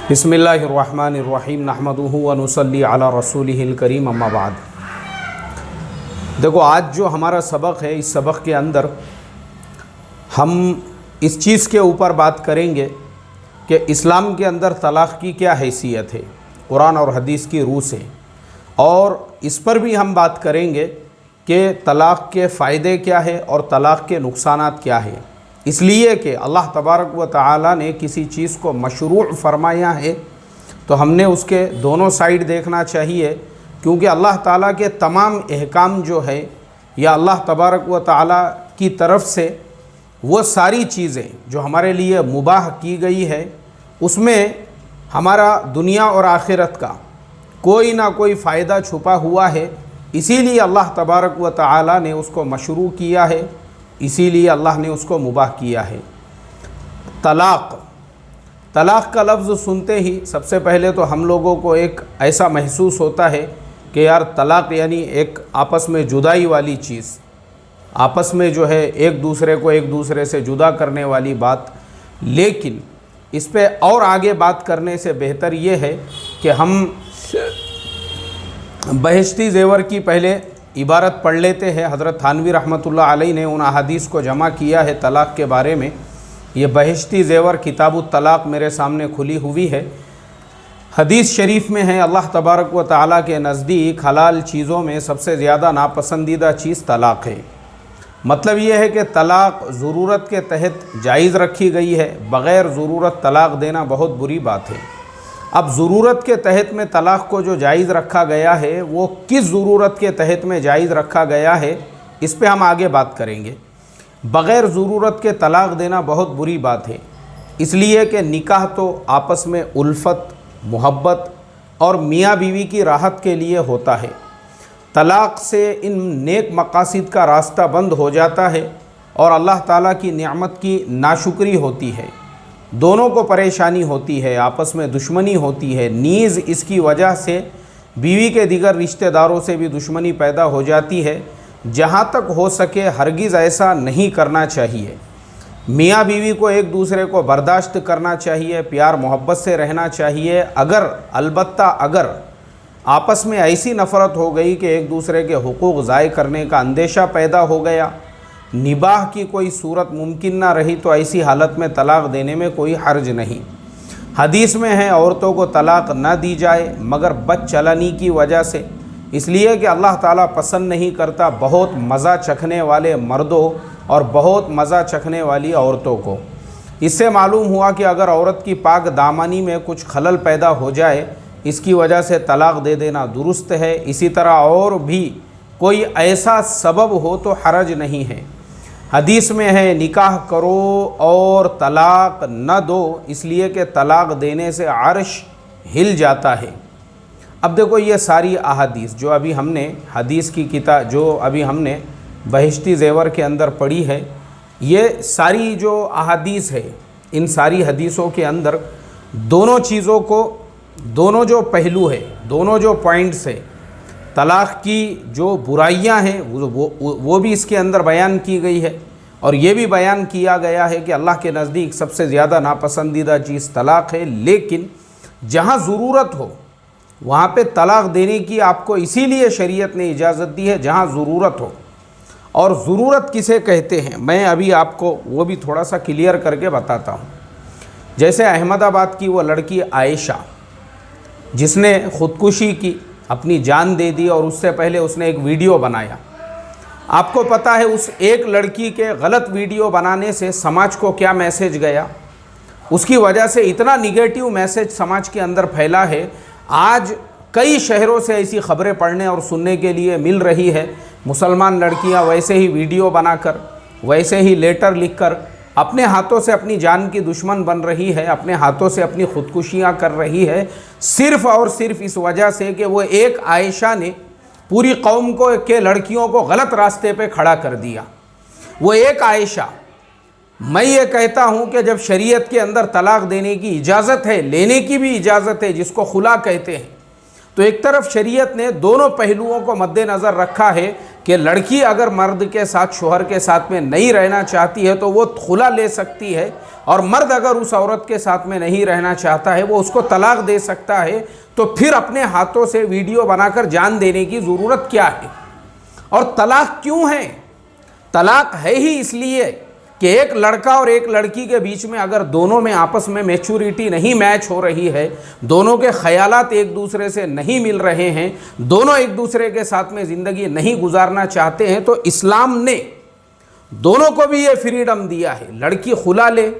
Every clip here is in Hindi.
बिस्मिल्लाहिर्रहमानिर्रहीम नहमदुहु व नुसल्ली अला रसूलिहिल करीम अम्मा बाद। देखो, आज जो हमारा सबक है, इस सबक के अंदर हम इस चीज़ के ऊपर बात करेंगे कि इस्लाम के अंदर तलाक़ की क्या हैसियत है कुरान और हदीस की रूह से, और इस पर भी हम बात करेंगे कि तलाक़ के फ़ायदे क्या है और तलाक़ के नुकसानात क्या है। इसलिए कि अल्लाह तबारक व तआला ने किसी चीज़ को मशरूअ फ़रमाया है तो हमने उसके दोनों साइड देखना चाहिए, क्योंकि अल्लाह ताला के तमाम अहकाम जो है या अल्लाह तबारक व तआला की तरफ से वो सारी चीज़ें जो हमारे लिए मुबाह की गई है, उसमें हमारा दुनिया और आखिरत का कोई ना कोई फ़ायदा छुपा हुआ है। इसीलिए अल्लाह तबारक व तआला ने उसको मशरू किया है, इसीलिए अल्लाह ने उसको मुबाह किया है। तलाक़ का लफ्ज़ सुनते ही सबसे पहले तो हम लोगों को एक ऐसा महसूस होता है कि यार तलाक़ यानी एक आपस में जुदाई वाली चीज़, आपस में जो है एक दूसरे से जुदा करने वाली बात। लेकिन इस पे और आगे बात करने से बेहतर ये है कि हम बहिश्ती ज़ेवर की पहले इबारत पढ़ लेते हैं। हज़रत थानवी रहमतुल्लाह अलैह ने उन अहादीस को जमा किया है तलाक़ के बारे में। ये बहिश्ती ज़ेवर किताबुत तलाक़ मेरे सामने खुली हुई है। हदीस शरीफ में है, अल्लाह तबारक व तआला के नज़दीक हलाल चीज़ों में सबसे ज़्यादा नापसंदीदा चीज़ तलाक़ है। मतलब ये है कि तलाक़ ज़रूरत के तहत जायज़ रखी गई है, बग़ैर ज़रूरत तलाक़ देना बहुत बुरी बात है। अब ज़रूरत के तहत में तलाक़ को जो जायज़ रखा गया है वो किस ज़रूरत के तहत में जायज़ रखा गया है, इस पे हम आगे बात करेंगे। बग़ैर ज़रूरत के तलाक़ देना बहुत बुरी बात है, इसलिए कि निकाह तो आपस में उल्फत, मोहब्बत और मियाँ बीवी की राहत के लिए होता है। तलाक़ से इन नेक मकासिद का रास्ता बंद हो जाता है और अल्लाह ताला की नेमत की नाशुक्री होती है। दोनों को परेशानी होती है, आपस में दुश्मनी होती है। नीज़ इसकी वजह से बीवी के दीगर रिश्तेदारों से भी दुश्मनी पैदा हो जाती है। जहाँ तक हो सके हरगिज़ ऐसा नहीं करना चाहिए। मियाँ बीवी को एक दूसरे को बर्दाश्त करना चाहिए, प्यार मोहब्बत से रहना चाहिए। अलबत्ता अगर आपस में ऐसी नफ़रत हो गई कि एक दूसरे के हुकूक़ ज़ाय करने का अंदेशा पैदा हो गया, निबाह की कोई सूरत मुमकिन ना रही, तो ऐसी हालत में तलाक़ देने में कोई हर्ज नहीं। हदीस में है औरतों को तलाक़ ना दी जाए मगर बदचलनी की वजह से, इसलिए कि अल्लाह ताला पसंद नहीं करता बहुत मज़ा चखने वाले मर्दों और बहुत मज़ा चखने वाली औरतों को। इससे मालूम हुआ कि अगर औरत की पाक दामनी में कुछ खलल पैदा हो जाए, इसकी वजह से तलाक़ दे देना दुरुस्त है। इसी तरह और भी कोई ऐसा सबब हो तो हरज नहीं है। हदीस में है निकाह करो और तलाक़ न दो, इसलिए कि तलाक़ देने से अर्श हिल जाता है। अब देखो, ये सारी अहादीस जो अभी हमने हदीस की किताब जो अभी हमने बहिश्ती ज़ेवर के अंदर पढ़ी है, ये सारी जो अहादीस है, इन सारी हदीसों के अंदर दोनों चीज़ों को, दोनों जो पहलू है, दोनों जो पॉइंट्स है, तलाक़ की जो बुराइयां हैं वो भी इसके अंदर बयान की गई है। और ये भी बयान किया गया है कि अल्लाह के नज़दीक सबसे ज़्यादा नापसंदीदा चीज़ तलाक़ है। लेकिन जहाँ ज़रूरत हो वहाँ पे तलाक़ देने की आपको इसीलिए शरीयत ने इजाज़त दी है जहाँ ज़रूरत हो। और ज़रूरत किसे कहते हैं, मैं अभी आपको वो भी थोड़ा सा क्लियर करके बताता हूँ। जैसे अहमदाबाद की वो लड़की आयशा, जिसने ख़ुदकुशी की, अपनी जान दे दी, और उससे पहले उसने एक वीडियो बनाया। आपको पता है उस एक लड़की के गलत वीडियो बनाने से समाज को क्या मैसेज गया, उसकी वजह से इतना निगेटिव मैसेज समाज के अंदर फैला है। आज कई शहरों से ऐसी खबरें पढ़ने और सुनने के लिए मिल रही है। मुसलमान लड़कियां वैसे ही वीडियो बनाकर, वैसे ही लेटर लिखकर अपने हाथों से अपनी जान की दुश्मन बन रही है, अपने हाथों से अपनी खुदकुशियाँ कर रही है, सिर्फ़ और सिर्फ इस वजह से कि वो एक आयशा ने पूरी कौम को के लड़कियों को गलत रास्ते पे खड़ा कर दिया। वो एक आयशा। मैं ये कहता हूँ कि जब शरीयत के अंदर तलाक़ देने की इजाज़त है, लेने की भी इजाज़त है, जिसको खुला कहते हैं, तो एक तरफ शरीयत ने दोनों पहलुओं को मद्देनज़र रखा है कि लड़की अगर मर्द के साथ, शोहर के साथ में नहीं रहना चाहती है तो वो खुला ले सकती है, और मर्द अगर उस औरत के साथ में नहीं रहना चाहता है वो उसको तलाक दे सकता है। तो फिर अपने हाथों से वीडियो बनाकर जान देने की ज़रूरत क्या है? और तलाक क्यों है? तलाक है ही इसलिए कि एक लड़का और एक लड़की के बीच में अगर दोनों में आपस में मैच्योरिटी नहीं मैच हो रही है, दोनों के ख्यालात एक दूसरे से नहीं मिल रहे हैं, दोनों एक दूसरे के साथ में ज़िंदगी नहीं गुजारना चाहते हैं, तो इस्लाम ने दोनों को भी ये फ्रीडम दिया है, लड़की खुला ले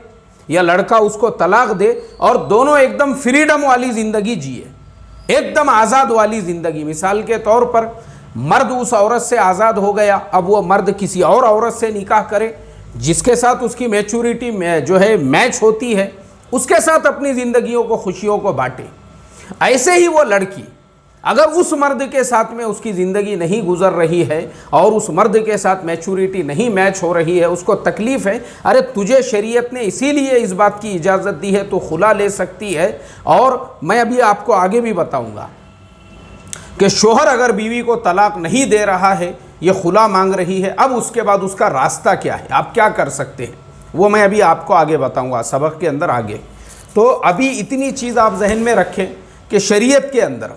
या लड़का उसको तलाक दे और दोनों एकदम फ्रीडम वाली ज़िंदगी जिए, एकदम आज़ाद वाली ज़िंदगी। मिसाल के तौर पर मर्द उस औरत से आज़ाद हो गया, अब वो मर्द किसी और औरत से निकाह करे जिसके साथ उसकी मैच्योरिटी जो है मैच होती है, उसके साथ अपनी ज़िंदगियों को, खुशियों को बांटे। ऐसे ही वो लड़की अगर उस मर्द के साथ में उसकी ज़िंदगी नहीं गुजर रही है और उस मर्द के साथ मैच्योरिटी नहीं मैच हो रही है, उसको तकलीफ़ है, अरे तुझे शरीयत ने इसीलिए इस बात की इजाज़त दी है, तो खुला ले सकती है। और मैं अभी आपको आगे भी बताऊँगा कि शोहर अगर बीवी को तलाक नहीं दे रहा है, ये खुला मांग रही है, अब उसके बाद उसका रास्ता क्या है, आप क्या कर सकते हैं, वो मैं अभी आपको आगे बताऊंगा सबक के अंदर आगे। तो अभी इतनी चीज़ आप जहन में रखें कि शरीयत के अंदर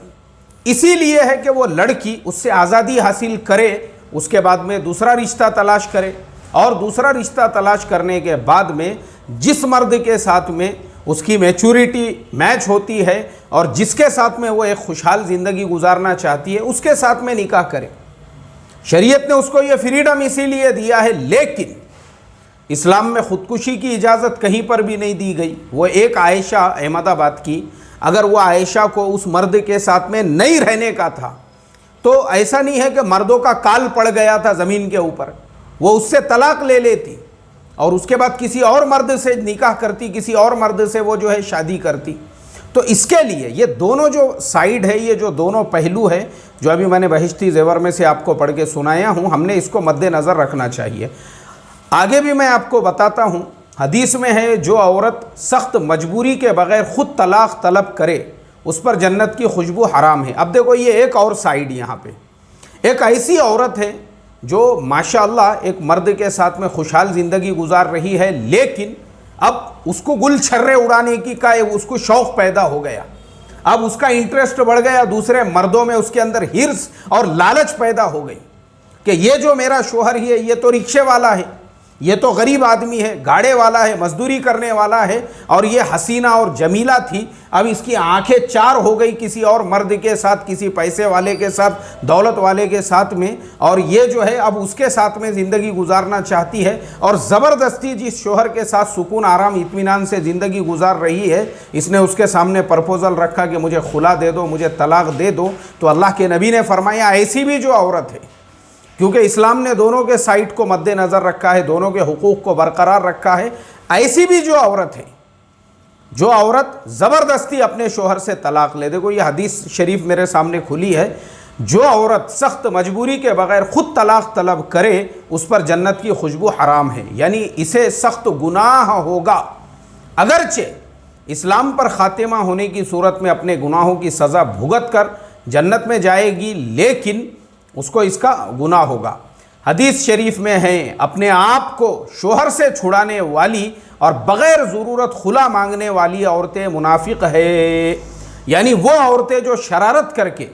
इसीलिए है कि वो लड़की उससे आज़ादी हासिल करे, उसके बाद में दूसरा रिश्ता तलाश करे, और दूसरा रिश्ता तलाश करने के बाद में जिस मर्द के साथ में उसकी मैच्योरिटी मैच होती है और जिसके साथ में वो एक खुशहाल ज़िंदगी गुजारना चाहती है, उसके साथ में निकाह करे। शरीयत ने उसको ये फ्रीडम इसीलिए दिया है, लेकिन इस्लाम में ख़ुदकुशी की इजाज़त कहीं पर भी नहीं दी गई। वो एक आयशा अहमदाबाद की, अगर वो आयशा को उस मर्द के साथ में नहीं रहने का था तो ऐसा नहीं है कि मर्दों का काल पड़ गया था ज़मीन के ऊपर, वो उससे तलाक ले लेती और उसके बाद किसी और मर्द से निकाह करती, किसी और मर्द से वो जो है शादी करती। तो इसके लिए ये दोनों जो साइड है, ये जो दोनों पहलू है, जो अभी मैंने बहिश्ती ज़ेवर में से आपको पढ़ के सुनाया हूँ, हमने इसको मद्देनज़र रखना चाहिए। आगे भी मैं आपको बताता हूँ, हदीस में है जो औरत सख्त मजबूरी के बग़ैर ख़ुद तलाक़ तलब करे उस पर जन्नत की खुशबू हराम है। अब देखो ये एक और साइड, यहाँ पे एक ऐसी औरत है जो माशाअल्लाह एक मर्द के साथ में खुशहाल ज़िंदगी गुजार रही है, लेकिन अब उसको गुल छर्रे उड़ाने की का उसको शौक़ पैदा हो गया, अब उसका इंटरेस्ट बढ़ गया दूसरे मर्दों में, उसके अंदर हिर्स और लालच पैदा हो गई कि ये जो मेरा शोहर है ये तो रिक्शे वाला है, ये तो गरीब आदमी है, गाड़े वाला है, मजदूरी करने वाला है, और ये हसीना और जमीला थी, अब इसकी आंखें चार हो गई किसी और मर्द के साथ, किसी पैसे वाले के साथ, दौलत वाले के साथ में, और ये जो है अब उसके साथ में ज़िंदगी गुजारना चाहती है। और ज़बरदस्ती जिस शोहर के साथ सुकून आराम इत्मीनान से ज़िंदगी गुजार रही है, इसने उसके सामने प्रपोज़ल रखा कि मुझे खुला दे दो, मुझे तलाक दे दो। तो अल्लाह के नबी ने फरमाया ऐसी भी जो औरत है, क्योंकि इस्लाम ने दोनों के साइड को मद्देनज़र रखा है, दोनों के हुकूक़ को बरकरार रखा है, ऐसी भी जो औरत है, जो औरत ज़बरदस्ती अपने शोहर से तलाक़ ले, देखो ये हदीस शरीफ मेरे सामने खुली है, जो औरत सख्त मजबूरी के बग़ैर ख़ुद तलाक़ तलब करे उस पर जन्नत की खुशबू हराम है, यानी इसे सख्त गुनाह होगा। अगरचे इस्लाम पर ख़ातिमा होने की सूरत में अपने गुनाहों की सज़ा भुगत कर जन्नत में जाएगी, लेकिन उसको इसका गुनाह होगा। हदीस शरीफ में है, अपने आप को शोहर से छुड़ाने वाली और बग़ैर ज़रूरत खुला मांगने वाली औरतें मुनाफिक है, यानी वो औरतें जो शरारत करके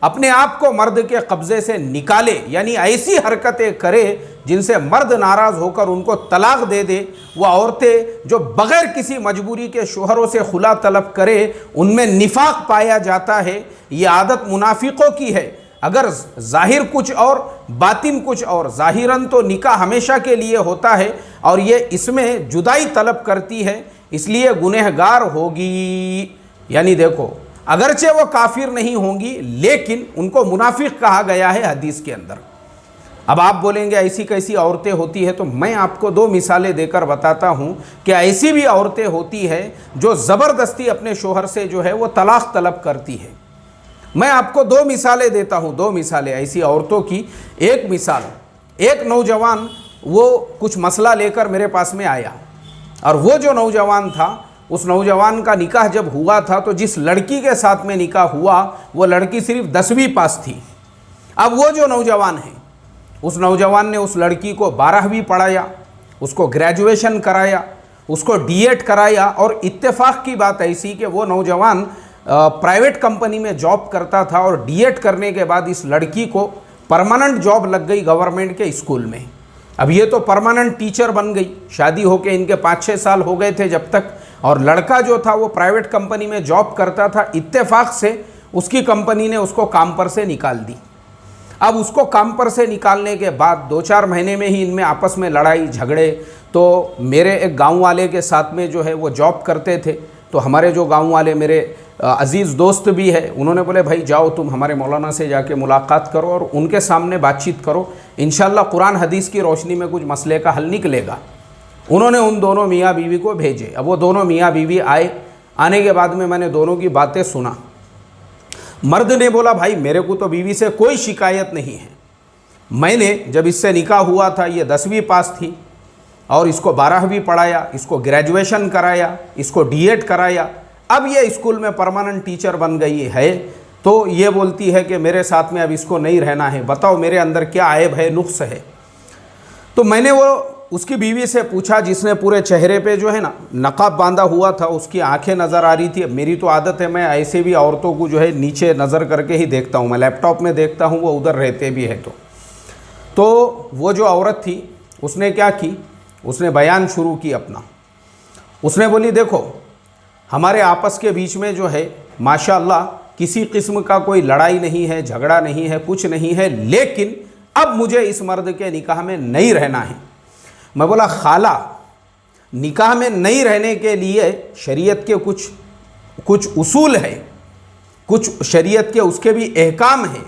अपने आप को मर्द के कब्ज़े से निकाले, यानी ऐसी हरकतें करे जिनसे मर्द नाराज़ होकर उनको तलाक दे दे, वो औरतें जो बग़ैर किसी मजबूरी के शोहरों से खुला तलब करे, उनमें निफाक पाया जाता है। ये आदत मुनाफिकों की है, अगर ज़ाहिर कुछ और बातिन कुछ और, ज़ाहिरन तो निकाह हमेशा के लिए होता है और ये इसमें जुदाई तलब करती है, इसलिए गुनहगार होगी। यानी देखो, अगरचे वो काफिर नहीं होंगी लेकिन उनको मुनाफिक कहा गया है हदीस के अंदर। अब आप बोलेंगे ऐसी कैसी औरतें होती है, तो मैं आपको दो मिसालें देकर बताता हूँ कि ऐसी भी औरतें होती है जो ज़बरदस्ती अपने शोहर से जो है वो तलाक़ तलब करती है। मैं आपको दो मिसालें देता हूँ, दो मिसालें ऐसी औरतों की। एक मिसाल, एक नौजवान वो कुछ मसला लेकर मेरे पास में आया, और वो जो नौजवान था, उस नौजवान का निकाह जब हुआ था तो जिस लड़की के साथ में निकाह हुआ वो लड़की सिर्फ 10वीं पास थी। अब वो जो नौजवान है उस नौजवान ने उस लड़की को 12वीं पढ़ाया, उसको ग्रेजुएशन कराया, उसको डीएड कराया। और इत्तेफाक की बात ऐसी कि वो नौजवान प्राइवेट कंपनी में जॉब करता था और डीएड करने के बाद इस लड़की को परमानेंट जॉब लग गई गवर्नमेंट के स्कूल में। अब ये तो परमानेंट टीचर बन गई, शादी होके इनके 5-6 साल हो गए थे जब तक, और लड़का जो था वो प्राइवेट कंपनी में जॉब करता था। इत्तेफाक से उसकी कंपनी ने उसको काम पर से निकाल दी। अब उसको काम पर से निकालने के बाद 2-4 महीने में ही इनमें आपस में लड़ाई झगड़े। तो मेरे एक गांव वाले के साथ में जो है वो जॉब करते थे, तो हमारे जो गांव वाले मेरे अजीज़ दोस्त भी है, उन्होंने बोले भाई जाओ तुम हमारे मौलाना से जाके मुलाकात करो और उनके सामने बातचीत करो, इंशाल्लाह कुरान हदीस की रोशनी में कुछ मसले का हल निकलेगा। उन्होंने उन दोनों मियाँ बीवी को भेजे। अब वो दोनों मियाँ बीवी आए। आने के बाद में मैंने दोनों की बातें सुना। मर्द ने बोला भाई मेरे को तो बीवी से कोई शिकायत नहीं है, मैंने जब इससे निकाह हुआ था ये 10वीं पास थी और इसको 12वीं पढ़ाया, इसको ग्रेजुएशन कराया, इसको डीएड कराया, अब ये स्कूल में परमानेंट टीचर बन गई है, तो ये बोलती है कि मेरे साथ में अब इसको नहीं रहना है, बताओ मेरे अंदर क्या ऐब है, नुक्स है। तो मैंने वो उसकी बीवी से पूछा जिसने पूरे चेहरे पे जो है ना नकाब बांधा हुआ था, उसकी आंखें नज़र आ रही थी। मेरी तो आदत है, मैं ऐसे भी औरतों को जो है नीचे नज़र करके ही देखता हूँ, मैं लैपटॉप में देखता हूँ वो उधर रहते भी है। तो वो जो औरत थी उसने क्या की, उसने बयान शुरू की अपना। उसने बोली देखो हमारे आपस के बीच में जो है माशाअल्लाह किसी किस्म का कोई लड़ाई नहीं है, झगड़ा नहीं है, कुछ नहीं है, लेकिन अब मुझे इस मर्द के निकाह में नहीं रहना है। मैं बोला खाला, निकाह में नहीं रहने के लिए शरीयत के कुछ उसूल है, कुछ शरीयत के उसके भी अहकाम हैं,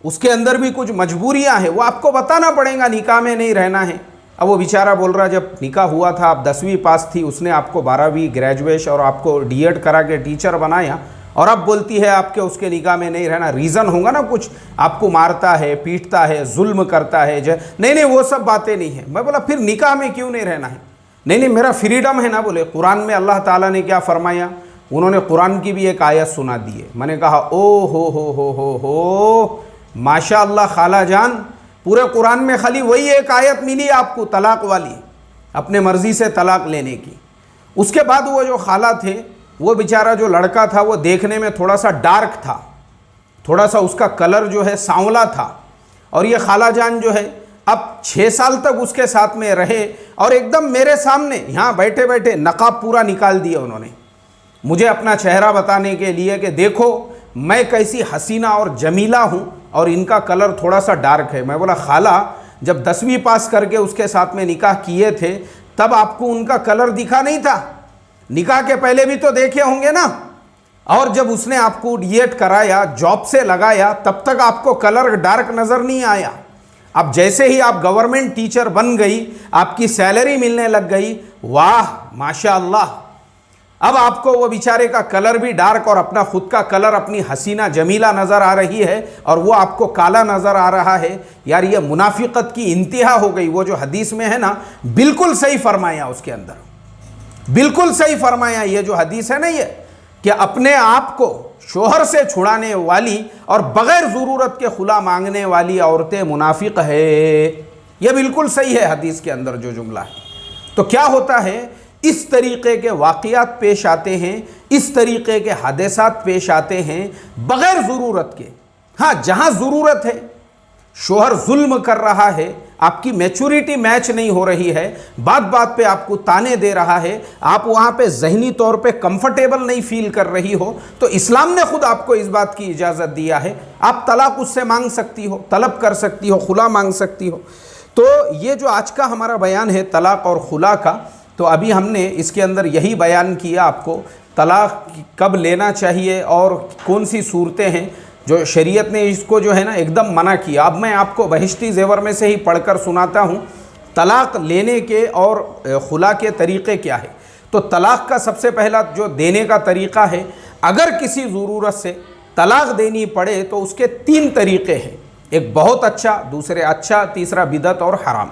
उसके अंदर भी कुछ मजबूरियां हैं, वो आपको बताना पड़ेगा निकाह में नहीं रहना है। अब वो बेचारा बोल रहा जब निकाह हुआ था आप 10वीं पास थी, उसने आपको 12वीं ग्रेजुएशन और आपको डीएड करा के टीचर बनाया, और अब बोलती है आपके उसके निकाह में नहीं रहना। रीज़न होगा ना कुछ, आपको मारता है, पीटता है, जुल्म करता है। नहीं वो सब बातें नहीं है। मैं बोला फिर निकाह में क्यों नहीं रहना है? नहीं मेरा फ्रीडम है ना। बोले कुरान में अल्लाह ताला ने क्या फरमाया? उन्होंने कुरान की भी एक आयत सुना दी है। मैंने कहा ओ हो माशाअल्लाह खाला जान, पूरे कुरान में खाली वही एक आयत मिली आपको तलाक वाली, अपने मर्ज़ी से तलाक लेने की। उसके बाद वो जो खाला थे, वो बेचारा जो लड़का था वो देखने में थोड़ा सा डार्क था, थोड़ा सा उसका कलर जो है सांवला था, और ये खाला जान जो है अब 6 साल तक उसके साथ में रहे, और एकदम मेरे सामने यहाँ बैठे बैठे नकाब पूरा निकाल दिया उन्होंने, मुझे अपना चेहरा बताने के लिए कि देखो मैं कैसी हसीना और जमीला हूँ और इनका कलर थोड़ा सा डार्क है। मैं बोला खाला, जब 10वीं पास करके उसके साथ में निकाह किए थे तब आपको उनका कलर दिखा नहीं था? निकाह के पहले भी तो देखे होंगे ना। और जब उसने आपको डीएड कराया, जॉब से लगाया, तब तक आपको कलर डार्क नज़र नहीं आया। अब जैसे ही आप गवर्नमेंट टीचर बन गई, आपकी सैलरी मिलने लग गई, वाह माशाअल्लाह, अब आपको वो बेचारे का कलर भी डार्क और अपना खुद का कलर, अपनी हसीना जमीला नज़र आ रही है, और वो आपको काला नज़र आ रहा है। यार ये मुनाफिकत की इंतहा हो गई। वो जो हदीस में है ना, बिल्कुल सही फरमाया, उसके अंदर बिल्कुल सही फरमाया। ये जो हदीस है ना, ये कि अपने आप को शोहर से छुड़ाने वाली और बग़ैर ज़रूरत के खुला मांगने वाली औरतें मुनाफिक है, ये बिल्कुल सही है हदीस के अंदर जो जुमला है। तो क्या होता है, इस तरीक़े के वाक़यात पेश आते हैं, इस तरीक़े के हादसात पेश आते हैं बग़ैर ज़रूरत के। हाँ, जहाँ ज़रूरत है, शोहर जुल्म कर रहा है, आपकी मैच्योरिटी मैच नहीं हो रही है, बात बात पे आपको ताने दे रहा है, आप वहाँ पे ज़हनी तौर पे कंफर्टेबल नहीं फील कर रही हो, तो इस्लाम ने खुद आपको इस बात की इजाज़त दिया है, आप तलाक उससे मांग सकती हो, तलब कर सकती हो, खुला मांग सकती हो। तो ये जो आज का हमारा बयान है तलाक और खुला का, तो अभी हमने इसके अंदर यही बयान किया आपको, तलाक कब लेना चाहिए और कौन सी सूरतें हैं जो शरीयत ने इसको जो है ना एकदम मना किया। अब मैं आपको बहिश्ती ज़ेवर में से ही पढ़कर सुनाता हूँ तलाक लेने के और खुला के तरीक़े क्या है। तो तलाक का सबसे पहला जो देने का तरीक़ा है, अगर किसी ज़रूरत से तलाक देनी पड़े तो उसके 3 तरीक़े हैं, एक बहुत अच्छा, दूसरे अच्छा, तीसरा बिदअत और हराम।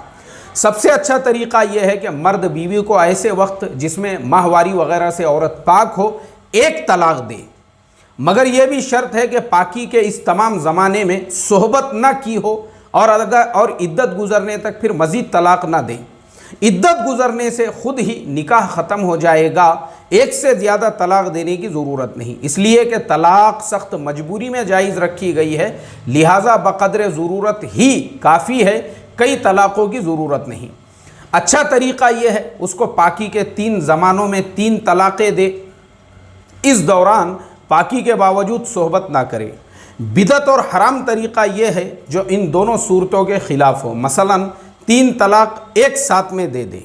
सबसे अच्छा तरीक़ा यह है कि मर्द बीवी को ऐसे वक्त जिसमें माहवारी वग़ैरह से औरत पाक हो, एक तलाक दे, मगर यह भी शर्त है कि पाकी के इस तमाम ज़माने में सोहबत ना की हो और इद्दत गुज़रने तक फिर मज़ीद तलाक़ ना दें। इद्दत गुज़रने से ख़ुद ही निकाह ख़त्म हो जाएगा, एक से ज़्यादा तलाक़ देने की ज़रूरत नहीं, इसलिए कि तलाक़ सख्त मजबूरी में जायज़ रखी गई है, लिहाजा बक़द्र ज़रूरत ही काफ़ी है, कई तलाक़ों की ज़रूरत नहीं। अच्छा तरीक़ा यह है उसको पाकी के 3 ज़मानों में 3 तलाक़ें दे, इस दौरान पाकी के बावजूद सोहबत ना करे। बिदअत और हराम तरीक़ा यह है जो इन दोनों सूरतों के ख़िलाफ़ हो, मसलन 3 तलाक़ एक साथ में दे दे,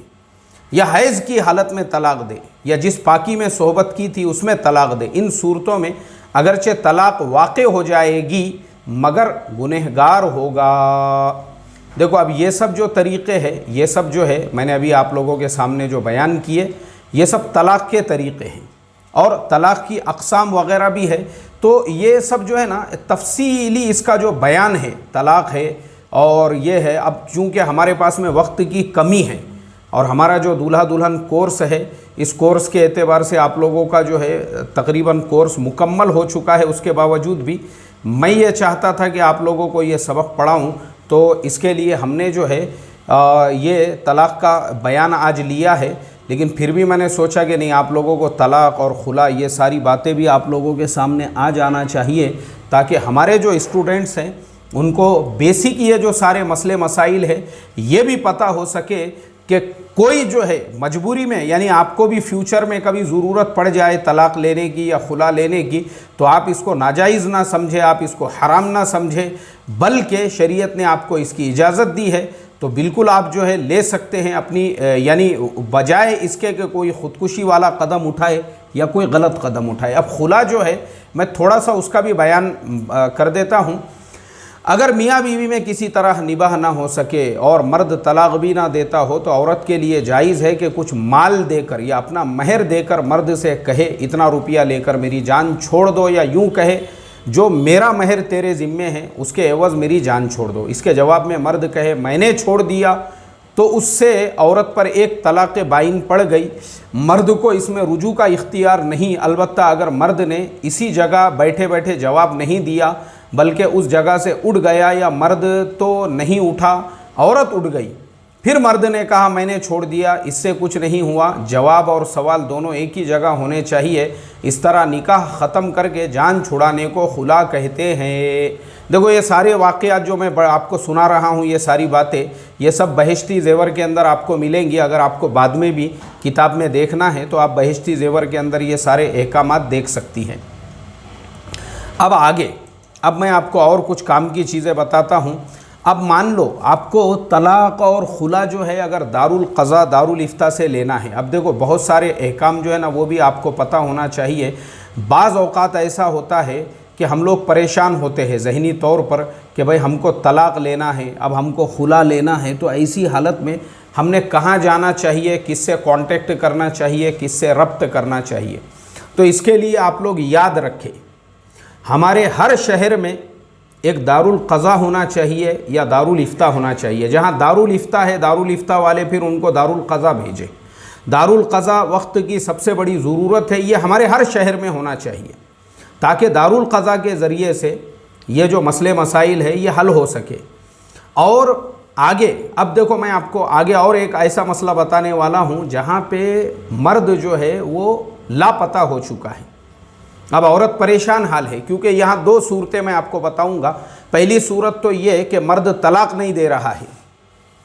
या हैज़ की हालत में तलाक़ दे, या जिस पाकी में सोहबत की थी उसमें तलाक़ दे। इन सूरतों में अगरचे तलाक़ वाक़े हो जाएगी मगर गुनहगार होगा। देखो अब ये सब जो तरीक़े हैं, ये सब जो है मैंने अभी आप लोगों के सामने जो बयान किए, ये सब तलाक़ के तरीक़े हैं और तलाक़ की अक़साम वग़ैरह भी है। तो ये सब जो है ना तफ़सीली इसका जो बयान है तलाक़ है और ये है। अब चूँकि हमारे पास में वक्त की कमी है और हमारा जो दूल्हा दुल्हन कोर्स है, इस कोर्स के एतबार से आप लोगों का जो है तकरीबन कोर्स मुकम्मल हो चुका है, उसके बावजूद भी मैं ये चाहता था कि आप लोगों को ये सबक पढ़ाऊँ, तो इसके लिए हमने जो है ये तलाक़ का बयान आज लिया है। लेकिन फिर भी मैंने सोचा कि नहीं, आप लोगों को तलाक़ और खुला ये सारी बातें भी आप लोगों के सामने आ जाना चाहिए, ताकि हमारे जो स्टूडेंट्स हैं उनको बेसिक ये जो सारे मसले मसाइल है ये भी पता हो सके कि कोई जो है मजबूरी में, यानी आपको भी फ्यूचर में कभी ज़रूरत पड़ जाए तलाक़ लेने की या खुला लेने की, तो आप इसको नाजायज़ ना समझे, आप इसको हराम ना समझे, बल्कि शरीयत ने आपको इसकी इजाज़त दी है, तो बिल्कुल आप जो है ले सकते हैं अपनी, यानी बजाय इसके कि कोई ख़ुदकुशी वाला कदम उठाए या कोई गलत कदम उठाए। अब खुला जो है मैं थोड़ा सा उसका भी बयान कर देता हूँ। अगर मियाँ बीवी में किसी तरह निबाह ना हो सके और मर्द तलाक़ भी ना देता हो, तो औरत के लिए जायज़ है कि कुछ माल देकर या अपना महर देकर मर्द से कहे इतना रुपया लेकर मेरी जान छोड़ दो, या यूँ कहे जो मेरा महर तेरे ज़िम्मे है उसके एवज़ मेरी जान छोड़ दो। इसके जवाब में मर्द कहे मैंने छोड़ दिया, तो उससे औरत पर एक तलाक़ बाइन पड़ गई। मर्द को इसमें रुजू का इख्तियार नहीं, अलबत्ता अगर मर्द ने इसी जगह बैठे बैठे जवाब नहीं दिया बल्कि उस जगह से उड़ गया, या मर्द तो नहीं उठा औरत उड़ गई, फिर मर्द ने कहा मैंने छोड़ दिया, इससे कुछ नहीं हुआ, जवाब और सवाल दोनों एक ही जगह होने चाहिए। इस तरह निकाह ख़त्म करके जान छुड़ाने को खुला कहते हैं। देखो ये सारे वाक़यात जो मैं आपको सुना रहा हूँ, ये सारी बातें, ये सब बहिश्ती ज़ेवर के अंदर आपको मिलेंगी। अगर आपको बाद में भी किताब में देखना है तो आप बहिश्ती ज़ेवर के अंदर ये सारे अहकामात देख सकती हैं। अब आगे, अब मैं आपको और कुछ काम की चीज़ें बताता हूँ। अब मान लो आपको तलाक़ और खुला जो है अगर दारुल क़ज़ा दारुल इफ्ता से लेना है। अब देखो बहुत सारे अहकाम जो है ना वो भी आपको पता होना चाहिए। बाज़ औक़ात ऐसा होता है कि हम लोग परेशान होते हैं ज़हनी तौर पर कि भाई हमको तलाक़ लेना है, अब हमको खुला लेना है, तो ऐसी हालत में हमने कहाँ जाना चाहिए, किससे कांटेक्ट करना चाहिए, किससे रब्त करना चाहिए। तो इसके लिए आप लोग याद रखें, हमारे हर शहर में एक दारुल क़ज़ा होना चाहिए या दारुल इफ्ता होना चाहिए। जहाँ दारुल इफ्ता है, दारुल इफ्ता वाले फिर उनको दारुल क़ज़ा भेजें। दारुल क़ज़ा वक्त की सबसे बड़ी ज़रूरत है, ये हमारे हर शहर में होना चाहिए, ताकि दारुल क़ज़ा के ज़रिए से ये जो मसले मसाइल है ये हल हो सके। और आगे, अब देखो मैं आपको आगे और एक ऐसा मसला बताने वाला हूँ जहाँ पे मर्द जो है वो लापता हो चुका है। अब औरत परेशान हाल है, क्योंकि यहाँ 2 सूरतें मैं आपको बताऊँगा। पहली सूरत तो ये है कि मर्द तलाक़ नहीं दे रहा है,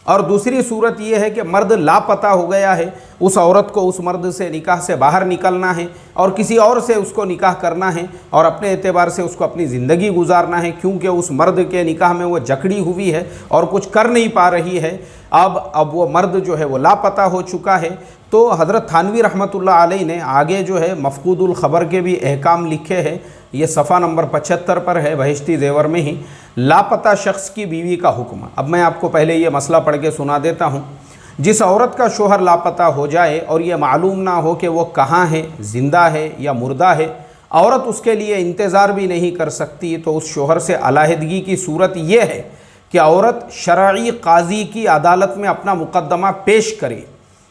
और दूसरी सूरत ये है कि मर्द लापता हो गया है। उस औरत को उस मर्द से निकाह से बाहर निकलना है और किसी और से उसको निकाह करना है और अपने एतबार से उसको अपनी ज़िंदगी गुजारना है, क्योंकि उस मर्द के निकाह में वो जकड़ी हुई है और कुछ कर नहीं पा रही है। अब वो मर्द जो है वो लापता हो चुका है। तो हज़रत थानवी रहमतुल्लाह अलैह ने आगे जो है मफ़क़ूदुल ख़बर के भी अहकाम लिखे हैं। ये सफ़ा नंबर 75 पर है, बहिश्ती ज़ेवर में ही, लापता शख्स की बीवी का हुक्म। अब मैं आपको पहले ये मसला पढ़ के सुना देता हूँ। जिस औरत का शोहर लापता हो जाए और ये मालूम ना हो कि वो कहाँ है, ज़िंदा है या मुर्दा है, औरत उसके लिए इंतज़ार भी नहीं कर सकती, तो उस शोहर से अलहदगी की सूरत ये है कि औरत शरई काजी की अदालत में अपना मुकदमा पेश करे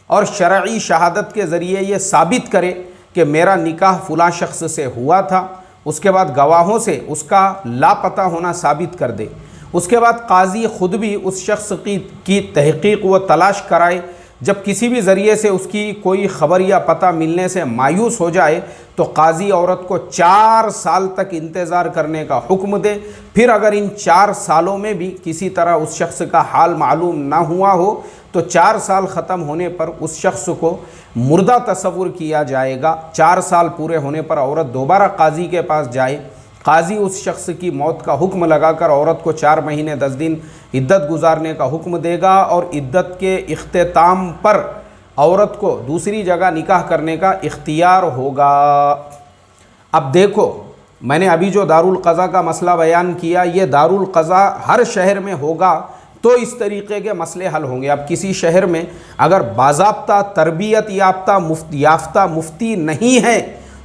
और शरई शहादत के ज़रिए ये साबित करे कि मेरा निकाह फ़लाँ शख्स से हुआ था। उसके बाद गवाहों से उसका लापता होना साबित कर दे। उसके बाद काजी ख़ुद भी उस शख्स की तहक़ीक़ व तलाश कराए। जब किसी भी ज़रिए से उसकी कोई ख़बर या पता मिलने से मायूस हो जाए तो काजी औरत को 4 साल तक इंतज़ार करने का हुक्म दे। फिर अगर इन 4 सालों में भी किसी तरह उस शख्स का हाल मालूम ना हुआ हो तो 4 साल ख़त्म होने पर उस शख्स को मुर्दा तस्वुर किया जाएगा। 4 साल पूरे होने पर औरत दोबारा काजी के पास जाए। काजी उस शख्स की मौत का हुक्म लगाकर औरत को 4 महीने 10 दिन इद्दत गुजारने का हुक्म देगा और इद्दत के इख्तिताम पर औरत को दूसरी जगह निकाह करने का इख्तियार होगा। अब देखो, मैंने अभी जो दारुल क़ज़ा का मसला बयान किया, ये दारुल क़ज़ा हर शहर में होगा तो इस तरीक़े के मसले हल होंगे। अब किसी शहर में अगर बाज़ाब्ता तरबियत याफ्ता मुफ्ती नहीं है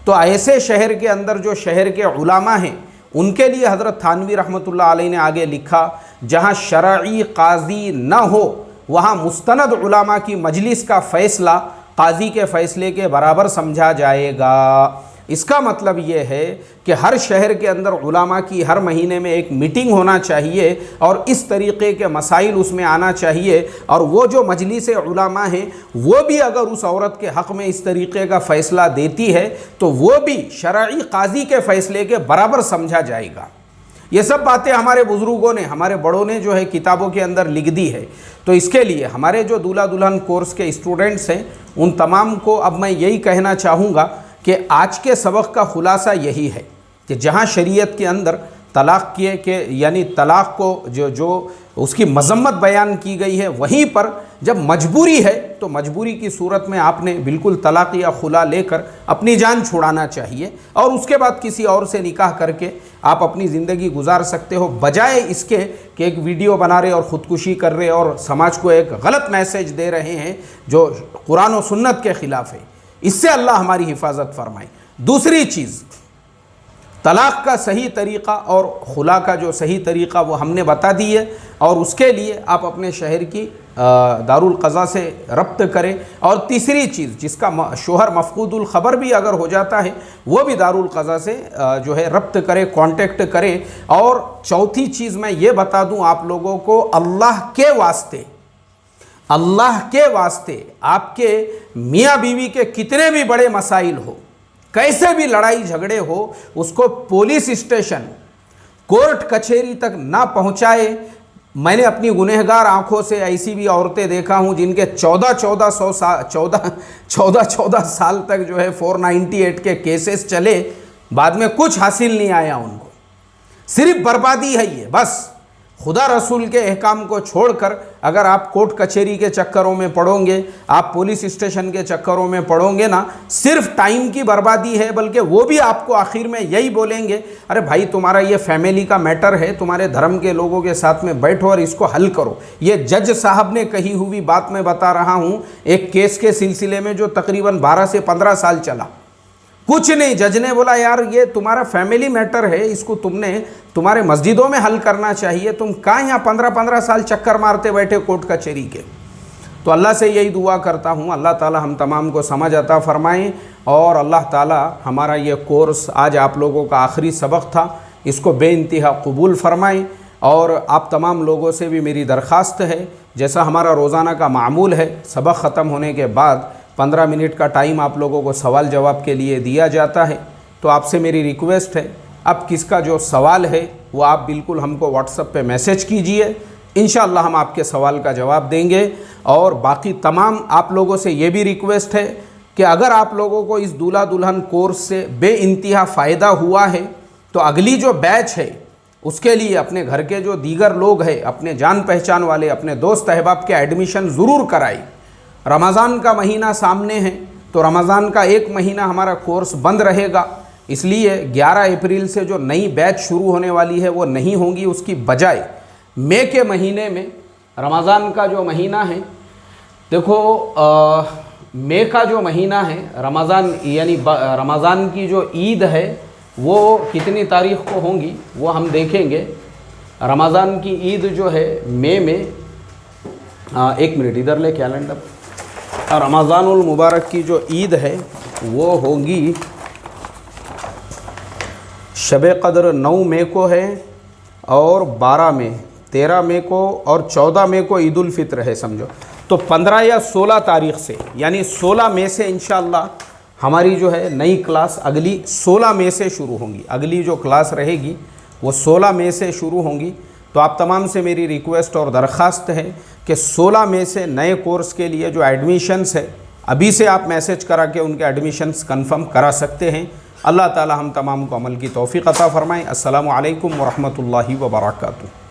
तो ऐसे शहर के अंदर जो शहर के उलामा हैं उनके लिए हज़रत थानवी रहमतुल्लाह अलैह ने आगे लिखा, जहाँ शरई काजी न हो वहाँ मुस्तनद उलामा की मजलिस का फ़ैसला काजी के फ़ैसले के बराबर समझा जाएगा। इसका मतलब ये है कि हर शहर के अंदर उलामा की हर महीने में एक मीटिंग होना चाहिए और इस तरीक़े के मसाइल उसमें आना चाहिए, और वो जो मजलिस उलामा हैं वो भी अगर उस औरत के हक़ में इस तरीक़े का फ़ैसला देती है तो वो भी शरई काजी के फ़ैसले के बराबर समझा जाएगा। ये सब बातें हमारे बुज़ुर्गों ने, हमारे बड़ों ने जो है किताबों के अंदर लिख दी है। तो इसके लिए हमारे जो दूल्हा दुल्हन कोर्स के स्टूडेंट्स हैं उन तमाम को अब मैं यही कहना चाहूँगा कि आज के सबक का ख़ुलासा यही है कि जहाँ शरीयत के अंदर तलाक़ के यानी तलाक़ को जो उसकी मज़म्मत बयान की गई है, वहीं पर जब मजबूरी है तो मजबूरी की सूरत में आपने बिल्कुल तलाक़ या खुला लेकर अपनी जान छुड़ाना चाहिए और उसके बाद किसी और से निकाह करके आप अपनी ज़िंदगी गुजार सकते हो, बजाय इसके कि एक वीडियो बना रहे और ख़ुदकुशी कर रहे और समाज को एक गलत मैसेज दे रहे हैं जो कुरान और सुन्नत के ख़िलाफ़ है। इससे अल्लाह हमारी हिफाजत फरमाए। दूसरी चीज़, तलाक़ का सही तरीक़ा और खुला का जो सही तरीक़ा वो हमने बता दी है, और उसके लिए आप अपने शहर की दारुल क़ज़ा से रब्त करें। और तीसरी चीज़, जिसका शोहर मफ़क़ूदुल ख़बर भी अगर हो जाता है वो भी दारुल क़ज़ा से जो है रब्त करे, कांटेक्ट करे। और चौथी चीज़ मैं ये बता दूं आप लोगों को, अल्लाह के वास्ते आपके मियाँ बीवी के कितने भी बड़े मसाइल हो, कैसे भी लड़ाई झगड़े हो, उसको पुलिस स्टेशन, कोर्ट कचहरी तक ना पहुंचाए। मैंने अपनी गुनहगार आंखों से ऐसी भी औरतें देखा हूं जिनके 14 साल तक जो है 498 के केसेस चले, बाद में कुछ हासिल नहीं आया उनको। सिर्फ बर्बादी है ये। बस खुदा रसूल के अहकाम को छोड़कर अगर आप कोर्ट कचहरी के चक्करों में पड़ोगे, आप पुलिस स्टेशन के चक्करों में पड़ोगे ना, सिर्फ टाइम की बर्बादी है। बल्कि वो भी आपको आखिर में यही बोलेंगे, अरे भाई तुम्हारा ये फैमिली का मैटर है, तुम्हारे धर्म के लोगों के साथ में बैठो और इसको हल करो। ये जज साहब ने कही हुई बात मैं बता रहा हूँ, एक केस के सिलसिले में जो तकरीबन 12 से 15 साल चला। कुछ नहीं, जज ने बोला यार ये तुम्हारा फैमिली मैटर है, इसको तुम्हारे मस्जिदों में हल करना चाहिए, तुम कहाँ यहाँ 15-15 साल चक्कर मारते बैठे कोर्ट कचहरी के। तो अल्लाह से यही दुआ करता हूँ, अल्लाह ताला हम तमाम को समझ अता फ़रमाएँ और अल्लाह ताला हमारा ये कोर्स आज आप लोगों का आखिरी सबक था, इसको बेइंतहा कबूल फ़रमाएँ। और आप तमाम लोगों से भी मेरी दरख्वास्त है, जैसा हमारा रोज़ाना का मामूल है, सबक ख़त्म होने के बाद 15 मिनट का टाइम आप लोगों को सवाल जवाब के लिए दिया जाता है। तो आपसे मेरी रिक्वेस्ट है, अब किसका जो सवाल है वो आप बिल्कुल हमको व्हाट्सएप पे मैसेज कीजिए, इंशाअल्लाह हम आपके सवाल का जवाब देंगे। और बाकी तमाम आप लोगों से ये भी रिक्वेस्ट है कि अगर आप लोगों को इस दूल्हा दुल्हन कोर्स से बेइंतहा फ़ायदा हुआ है तो अगली जो बैच है उसके लिए अपने घर के जो दीगर लोग हैं, अपने जान पहचान वाले, अपने दोस्त अहबाब के एडमिशन ज़रूर कराएं। रमज़ान का महीना सामने है तो रमज़ान का 1 महीना हमारा कोर्स बंद रहेगा, इसलिए 11 अप्रैल से जो नई बैच शुरू होने वाली है वो नहीं होंगी। उसकी बजाय मई के महीने में, रमज़ान का जो महीना है, देखो मई का जो महीना है, रमज़ान यानी रमज़ान की जो ईद है वो कितनी तारीख़ को होंगी वो हम देखेंगे। रमज़ान की ईद जो है मई में, 1 मिनट इधर ले कैलेंडर, रमज़ानुल मुबारक की जो ईद है वो होगी शब क़द्र 9 मई को है और 12 मई 13 मई को और 14 मई को ईद उल फित्र है समझो, तो 15 या 16 तारीख से यानी 16 मई से इंशाअल्लाह हमारी जो है नई क्लास अगली 16 मई से शुरू होंगी। अगली जो क्लास रहेगी वो 16 मई से शुरू होंगी। तो आप तमाम से मेरी रिक्वेस्ट और दरख्वास्त है कि 16 मई से नए कोर्स के लिए जो एडमिशन्स है अभी से आप मैसेज करा के उनके एडमिशन्स कंफर्म करा सकते हैं। अल्लाह ताला हम तमाम को अमल की तौफीक अता फ़रमाएँ। अस्सलामु अलैकुम व रहमतुल्लाहि व बरकातुहू।